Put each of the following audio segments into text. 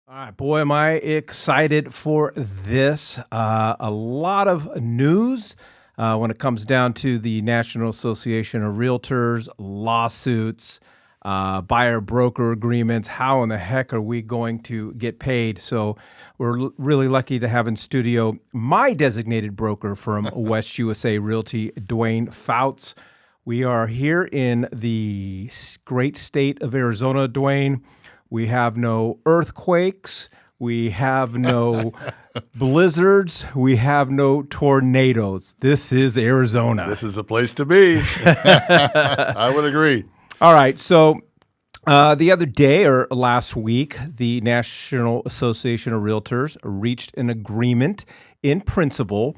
All right, boy, am I excited for this. A lot of news when it comes down to the National Association of Realtors, lawsuits, buyer broker agreements. How in the heck are we going to get paid? So we're really lucky to have in studio my designated broker from West USA Realty, Duane Fouts. We are here in the great state of Arizona, Duane. We have no earthquakes. We have no blizzards. We have no tornadoes. This is Arizona. This is the place to be. I would agree. All right. So the other day or last week, the National Association of Realtors reached an agreement in principle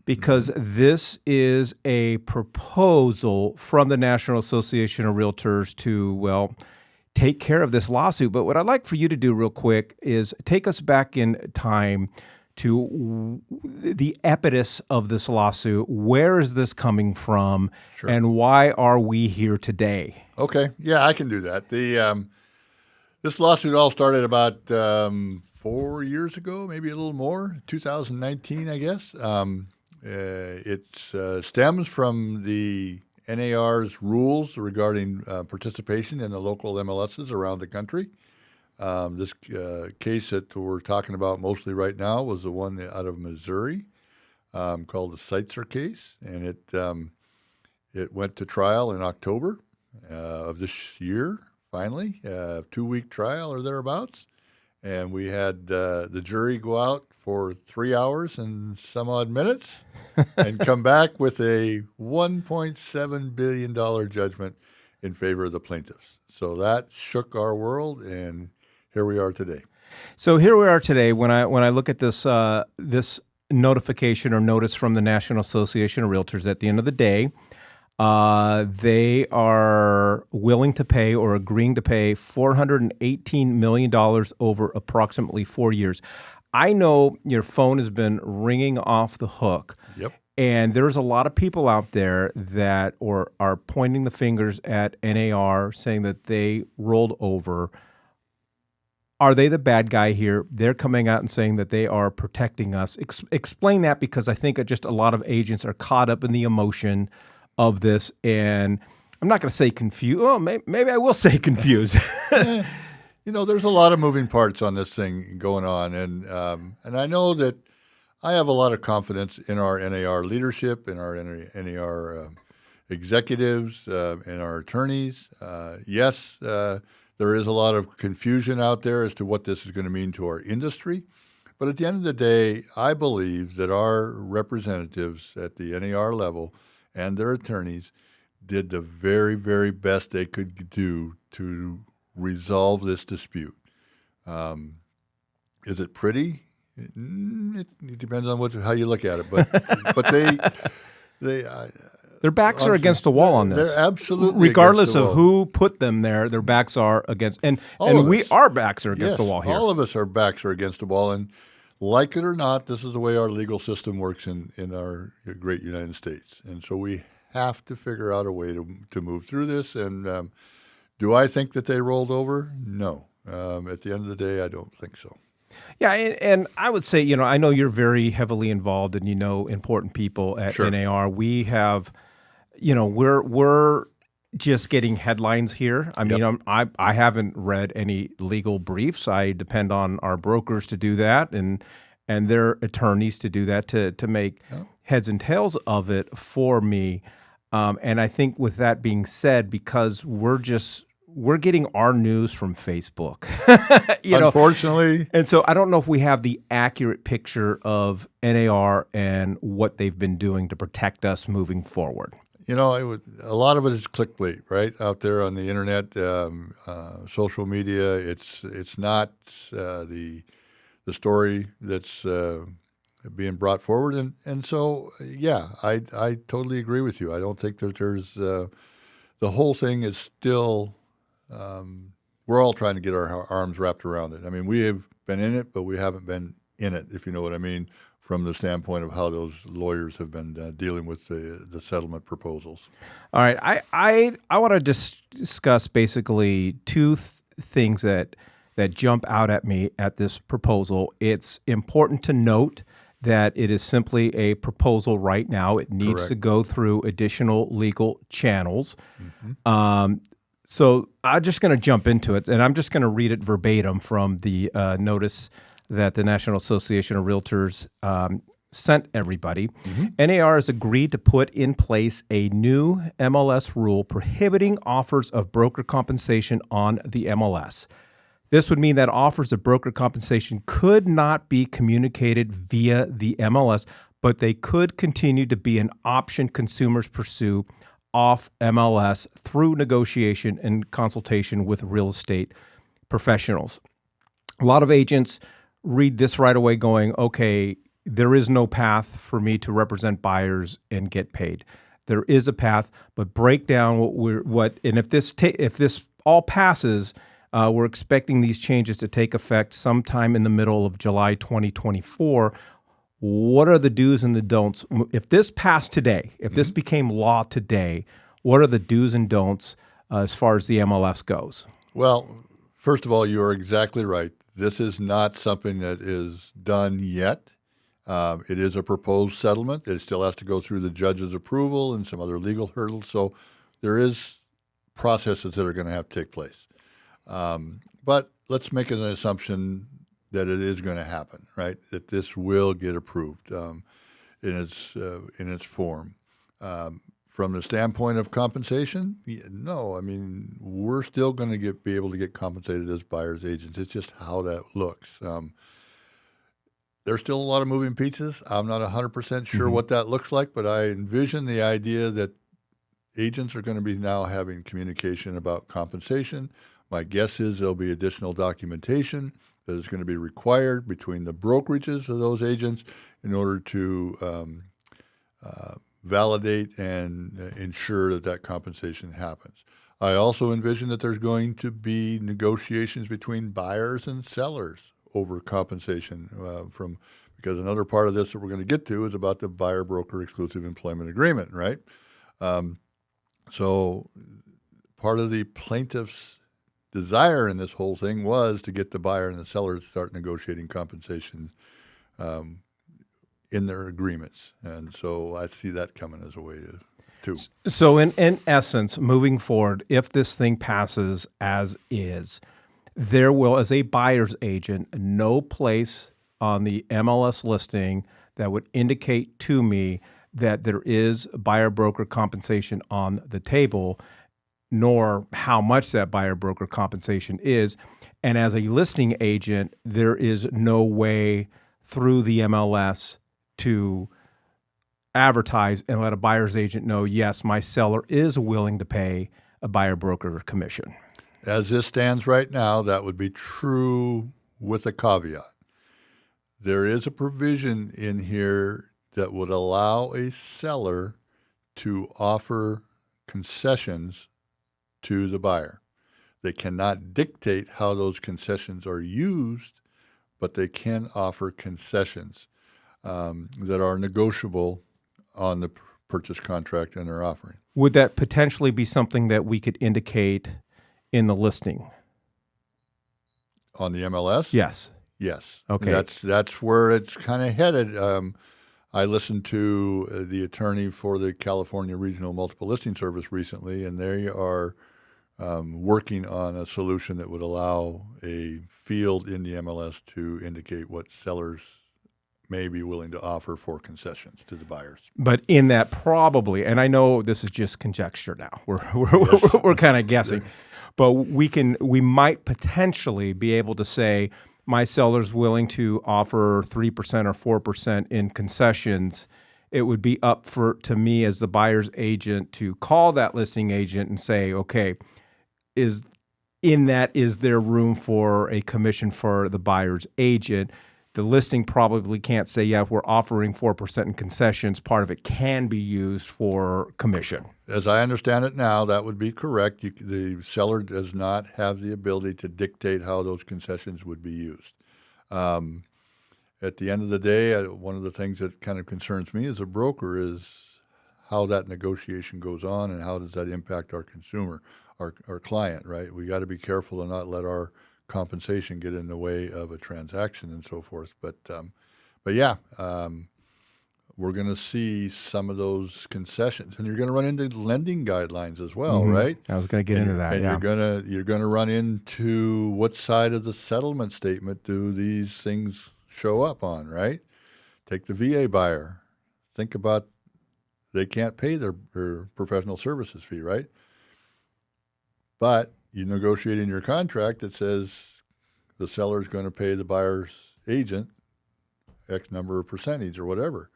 because this is a proposal from the National Association of Realtors to, well, take care of this lawsuit. But what I'd like for you to do real quick is take us back in time to the impetus of this lawsuit. Where is this coming from, Sure. and why are we here today? Okay. Yeah, I can do that. This lawsuit all started about 4 years ago, maybe a little more, 2019, I guess. It stems from the NAR's rules regarding participation in the local MLSs around the country. This case that we're talking about mostly right now was the one out of Missouri called the Seitzer case, and it went to trial in October of this year, finally, a 2-week trial or thereabouts. And we had the jury go out for 3 hours and some odd minutes and come back with a $1.7 billion judgment in favor of the plaintiffs. So that shook our world, and here we are today. So here we are today. When I look at this this notification or notice from the National Association of Realtors, at the end of the day, they are willing to pay or agreeing to pay $418 million over approximately 4 years. I know your phone has been ringing off the hook. Yep. And there's a lot of people out there that are pointing the fingers at NAR, saying that they rolled over. Are they the bad guy here? They're coming out and saying that they are protecting us. Explain that, because I think just a lot of agents are caught up in the emotion of this, and I'm not going to say confused. Oh, maybe I will say confused. There's a lot of moving parts on this thing going on, and I know that I have a lot of confidence in our NAR leadership, in our NAR executives, in our attorneys. Yes, there is a lot of confusion out there as to what this is going to mean to our industry. But at the end of the day, I believe that our representatives at the NAR level and their attorneys did the very, very best they could do to resolve this dispute. Is it pretty? It depends on how you look at it, but they their backs are against the wall on this. They're absolutely regardless against the of wall. who put them there. Their backs are against, and our backs are against Yes, the wall here. all of us, our backs are against the wall, and like it or not, this is the way our legal system works in our great United States, and so we have to figure out a way to move through this. And do I think that they rolled over? No. At the end of the day, I don't think so. Yeah, and I would say, I know you're very heavily involved, and important people at Sure. NAR. We have, we're just getting headlines here. I mean, I haven't read any legal briefs. I depend on our brokers to do that, and their attorneys to do that to make heads and tails of it for me. And I think with that being said, because we're getting our news from Facebook, Unfortunately. And so I don't know if we have the accurate picture of NAR and what they've been doing to protect us moving forward. A lot of it is clickbait, right, out there on the internet, social media. It's not the story that's being brought forward, and so yeah, I totally agree with you. I don't think that there's the whole thing is still. We're all trying to get our arms wrapped around it. I mean, we have been in it, but we haven't been in it, if you know what I mean, from the standpoint of how those lawyers have been dealing with the settlement proposals. All right. I want to discuss basically two things that that jump out at me at this proposal. It's important to note that it is simply a proposal right now. It needs Correct. to go through additional legal channels. So I'm just going to jump into it, and I'm just going to read it verbatim from the notice that the National Association of Realtors sent everybody. NAR has agreed to put in place a new MLS rule prohibiting offers of broker compensation on the MLS. This would mean that offers of broker compensation could not be communicated via the MLS, but they could continue to be an option consumers pursue off MLS through negotiation and consultation with real estate professionals. A lot of agents read this right away going, okay, there is no path for me to represent buyers and get paid. There is a path, but break down and if this all passes, we're expecting these changes to take effect sometime in the middle of July 2024. What are the do's and the don'ts? If this passed today, if this became law today, what are the do's and don'ts as far as the MLS goes? Well, first of all, you are exactly right. This is not something that is done yet. It is a proposed settlement. It still has to go through the judge's approval and some other legal hurdles. So there is processes that are going to have to take place. But let's make an assumption that it is going to happen, right? That this will get approved in its form. From the standpoint of compensation, no. I mean, we're still going to be able to get compensated as buyers agents. It's just how that looks. There's still a lot of moving pieces. I'm not 100% sure what that looks like, but I envision the idea that agents are going to be now having communication about compensation. My guess is there'll be additional documentation that is going to be required between the brokerages of those agents in order to validate and ensure that that compensation happens. I also envision that there's going to be negotiations between buyers and sellers over compensation because another part of this that we're going to get to is about the buyer-broker exclusive employment agreement, right? So part of the plaintiff's desire in this whole thing was to get the buyer and the seller to start negotiating compensation in their agreements. And so I see that coming as a way too. So in essence, moving forward, if this thing passes as is, there will, as a buyer's agent, no place on the MLS listing that would indicate to me that there is buyer-broker compensation on the table, nor how much that buyer-broker compensation is. And as a listing agent, there is no way through the MLS to advertise and let a buyer's agent know, yes, my seller is willing to pay a buyer-broker commission. As this stands right now, that would be true with a caveat. There is a provision in here that would allow a seller to offer concessions to the buyer. They cannot dictate how those concessions are used, but they can offer concessions that are negotiable on the purchase contract and their offering. Would that potentially be something that we could indicate in the listing? On the MLS? Yes. Yes. Okay. That's where it's kind of headed. I listened to the attorney for the California Regional Multiple Listing Service recently, and they are working on a solution that would allow a field in the MLS to indicate what sellers may be willing to offer for concessions to the buyers. But in that probably, and I know this is just conjecture now, we're kind of guessing, but we might potentially be able to say, my seller's willing to offer 3% or 4% in concessions. It would be up to me as the buyer's agent to call that listing agent and say, okay, is there room for a commission for the buyer's agent? The listing probably can't say, yeah, if we're offering 4% in concessions, part of it can be used for commission. As I understand it now, that would be correct. The seller does not have the ability to dictate how those concessions would be used. At the end of the day, one of the things that kind of concerns me as a broker is how that negotiation goes on and how does that impact our consumer, our client, right? We got to be careful to not let our compensation get in the way of a transaction and so forth. But yeah, we're going to see some of those concessions, and you're going to run into lending guidelines as well, right? I was going to get into that. And Yeah. you're gonna run into what side of the settlement statement do these things show up on, right? Take the VA buyer. Think about they can't pay their professional services fee, right? But you negotiate in your contract that says the seller is going to pay the buyer's agent X number of percentage or whatever.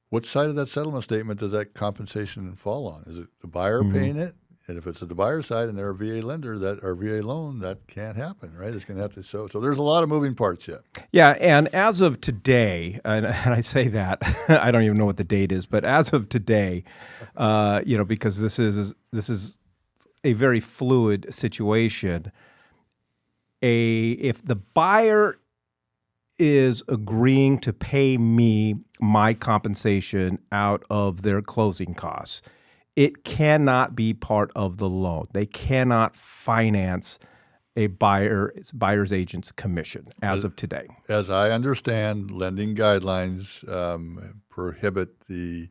What side of that settlement statement does that compensation fall on? Is it the buyer paying it? And if it's at the buyer side and they're a VA lender or VA loan, that can't happen, right? It's going to have to so there's a lot of moving parts yet. Yeah, and as of today, and I say that I don't even know what the date is, but as of today, because this is a very fluid situation. If the buyer is agreeing to pay me my compensation out of their closing costs, it cannot be part of the loan. They cannot finance a buyer's agent's commission as of today. As I understand, lending guidelines prohibit the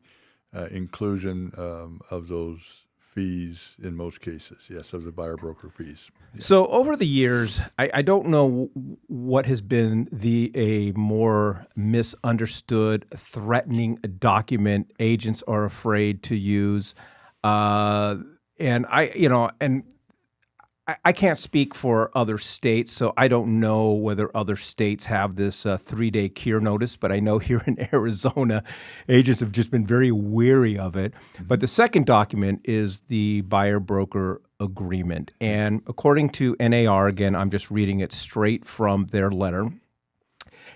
inclusion of those fees in most cases. Yes, of the buyer broker fees. Yeah. So over the years, I don't know what has been a more misunderstood, threatening document agents are afraid to use, and I can't speak for other states, so I don't know whether other states have this 3-day cure notice, but I know here in Arizona, agents have just been very weary of it. But the second document is the buyer-broker agreement. And according to NAR, again, I'm just reading it straight from their letter,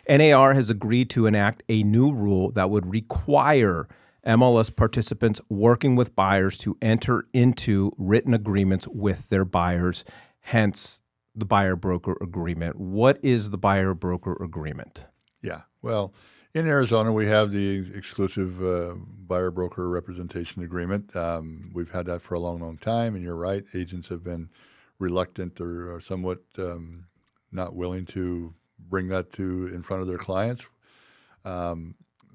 NAR has agreed to enact a new rule that would require MLS participants working with buyers to enter into written agreements with their buyers, hence the buyer-broker agreement. What is the buyer-broker agreement? Yeah, well, in Arizona, we have the exclusive buyer-broker representation agreement. We've had that for a long, long time, and you're right, agents have been reluctant or somewhat not willing to bring that in front of their clients.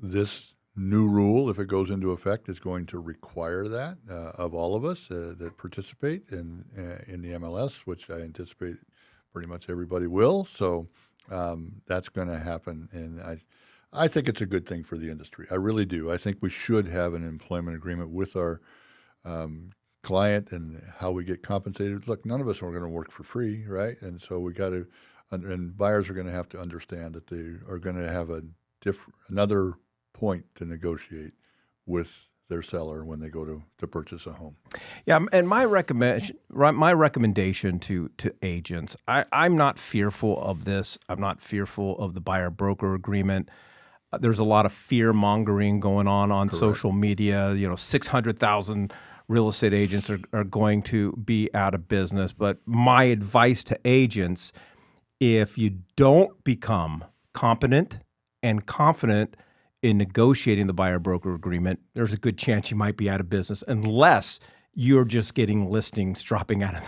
This new rule, if it goes into effect, is going to require that of all of us that participate in the MLS, which I anticipate pretty much everybody will. So that's going to happen, and I think it's a good thing for the industry. I really do. I think we should have an employment agreement with our client and how we get compensated. Look, none of us are going to work for free, right? And so we got to, and buyers are going to have to understand that they are going to have another point to negotiate with their seller when they go to purchase a home. Yeah, and my recommendation to agents, I'm not fearful of this. I'm not fearful of the buyer-broker agreement. There's a lot of fear-mongering going on Correct. social media. 600,000 real estate agents are going to be out of business. But my advice to agents, if you don't become competent and confident in negotiating the buyer-broker agreement, there's a good chance you might be out of business unless you're just getting listings dropping out of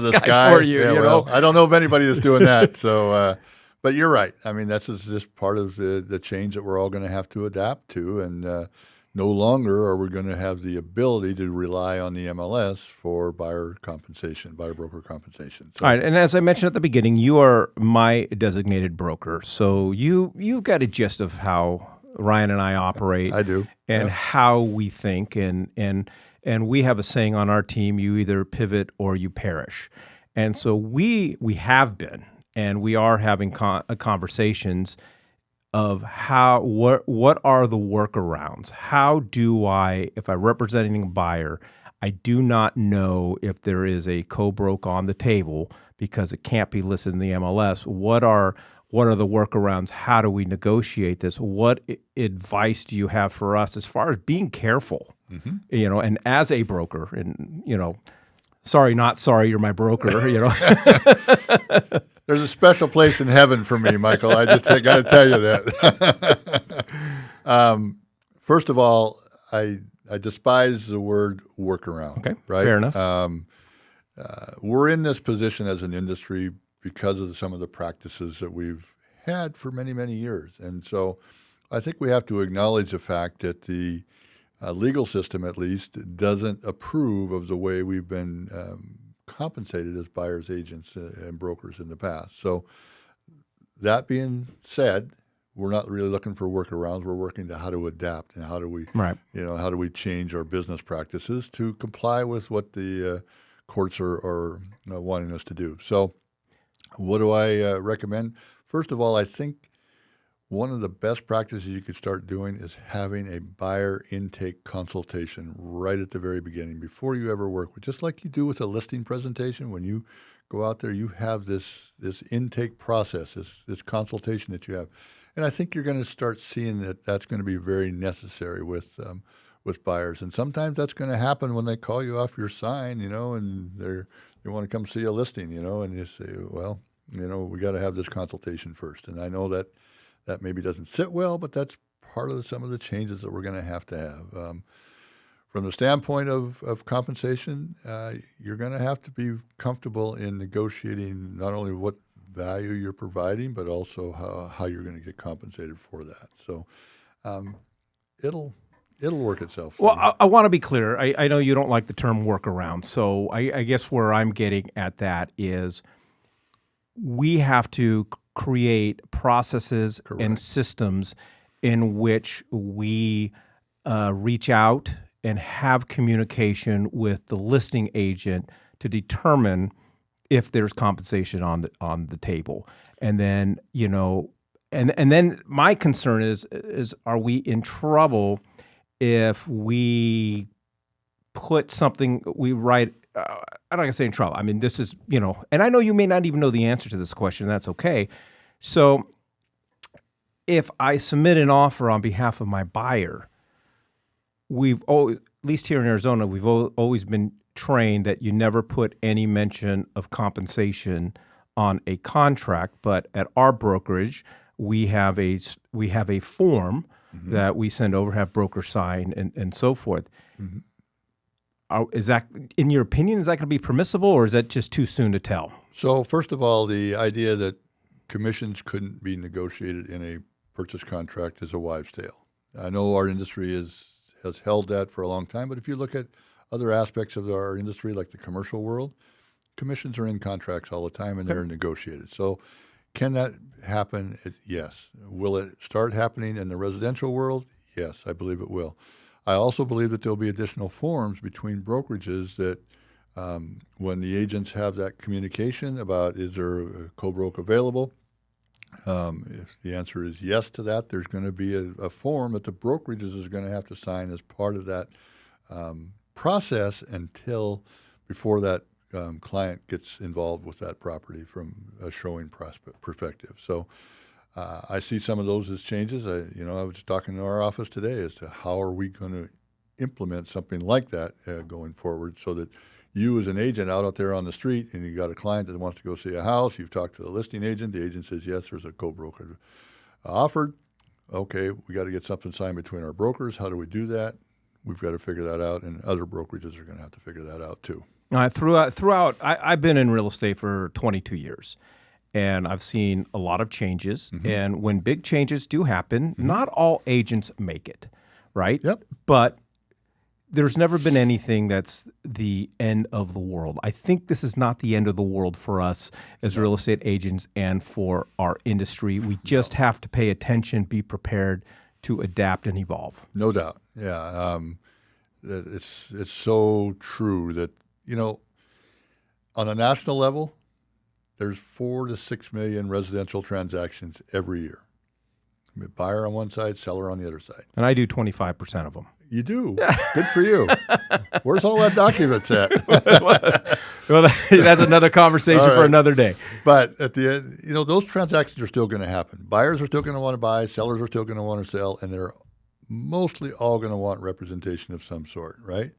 the sky for you. Yeah, well, I don't know of anybody that's doing that. So, but you're right. I mean, that's just part of the change that we're all going to have to adapt to. And no longer are we going to have the ability to rely on the MLS for buyer broker compensation. So, all right, and as I mentioned at the beginning, you are my designated broker. So you've got a gist of how Ryan and I operate. I do. And how we think. And we have a saying on our team, you either pivot or you perish. And so we have been, and we are having conversations of what are the workarounds? How do if I'm representing a buyer, I do not know if there is a co-broke on the table because it can't be listed in the MLS. What are the workarounds? How do we negotiate this? What advice do you have for us as far as being careful? Mm-hmm. And as a broker, and sorry, not sorry, you're my broker. There's a special place in heaven for me, Michael. I got to tell you that. First of all, I despise the word workaround. Okay, right? Fair enough. We're in this position as an industry because of some of the practices that we've had for many, many years. And so I think we have to acknowledge the fact that the legal system, at least, doesn't approve of the way we've been compensated as buyers agents and brokers in the past. So that being said, we're not really looking for workarounds. We're working to how to adapt and how do we, Right. how do we change our business practices to comply with what the courts are wanting us to do. So what do I recommend? First of all, I think one of the best practices you could start doing is having a buyer intake consultation right at the very beginning before you ever work with, just like you do with a listing presentation. When you go out there, you have this intake process, this consultation that you have. And I think you're going to start seeing that that's going to be very necessary with buyers. And sometimes that's going to happen when they call you off your sign, and they want to come see a listing, and you say, well, we got to have this consultation first. And I know that maybe doesn't sit well, but that's part of some of the changes that we're going to have. From the standpoint of compensation, you're going to have to be comfortable in negotiating not only what value you're providing, but also how you're going to get compensated for that. So it'll work itself. Well, I want to be clear. I know you don't like the term workaround. So I guess where I'm getting at that is we have to create processes and systems in which we reach out and have communication with the listing agent to determine if there's compensation on the table. And then, and then my concern is are we in trouble if we put something, we write, I'm not going to say in trouble. I mean, this is, and I know you may not even know the answer to this question. That's okay. So if I submit an offer on behalf of my buyer, we've always, at least here in Arizona, we've always been trained that you never put any mention of compensation on a contract. But at our brokerage, we have a form that we send over, have broker sign, and so forth. Is that, in your opinion, is that going to be permissible, or is that just too soon to tell? So first of all, the idea that commissions couldn't be negotiated in a purchase contract is a wives' tale. I know our industry has held that for a long time, but if you look at other aspects of our industry, like the commercial world, commissions are in contracts all the time and they're negotiated. So can that happen? Yes. Will it start happening in the residential world? Yes, I believe it will. I also believe that there'll be additional forms between brokerages that when the agents have that communication about is there a co-broke available, if the answer is yes to that, there's going to be a form that the brokerages is going to have to sign as part of that process until before that client gets involved with that property from a showing perspective. So I see some of those as changes. I was talking to our office today as to how are we going to implement something like that going forward so that you as an agent out there on the street and you got a client that wants to go see a house, you've talked to the listing agent, the agent says, yes, there's a co-broker offered. Okay, we got to get something signed between our brokers. How do we do that? We've got to figure that out, and other brokerages are going to have to figure that out too. Throughout, I've been in real estate for 22 years, and I've seen a lot of changes. And when big changes do happen, not all agents make it, right? Yep. But there's never been anything that's the end of the world. I think this is not the end of the world for us as real estate agents and for our industry. We just have to pay attention, be prepared to adapt and evolve. No doubt. Yeah. It's so true that, on a national level, there's 4 to 6 million residential transactions every year. Buyer on one side, seller on the other side. And I do 25% of them. You do? Good for you. Where's all that documents at? Well, that's another conversation for another day. But at the end, those transactions are still going to happen. Buyers are still going to want to buy, sellers are still going to want to sell, and they're mostly all going to want representation of some sort, right?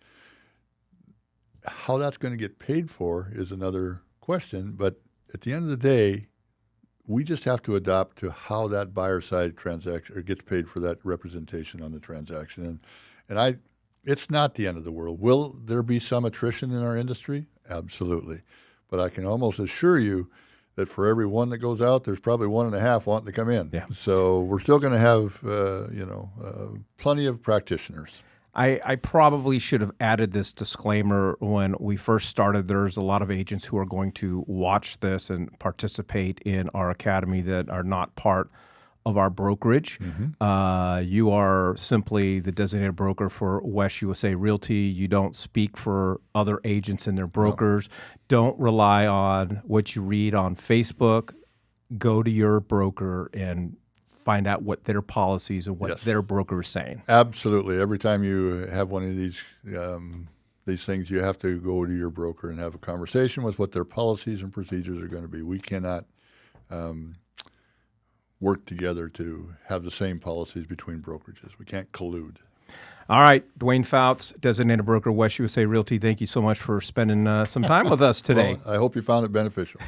How that's going to get paid for is another question, but at the end of the day, we just have to adapt to how that buyer side transaction or gets paid for that representation on the transaction. And it's not the end of the world. Will there be some attrition in our industry? Absolutely. But I can almost assure you that for every one that goes out, there's probably 1.5 wanting to come in. Yeah. So we're still going to have, plenty of practitioners. I probably should have added this disclaimer when we first started. There's a lot of agents who are going to watch this and participate in our academy that are not part of our brokerage. You are simply the designated broker for West USA Realty. You don't speak for other agents and their brokers. Don't rely on what you read on Facebook. Go to your broker and find out what their policies and what their broker is saying. Absolutely. Every time you have one of these things, you have to go to your broker and have a conversation with what their policies and procedures are going to be. We cannot work together to have the same policies between brokerages. We can't collude. All right, Duane Fouts, designated broker, West USA Realty. Thank you so much for spending some time with us today. Well, I hope you found it beneficial.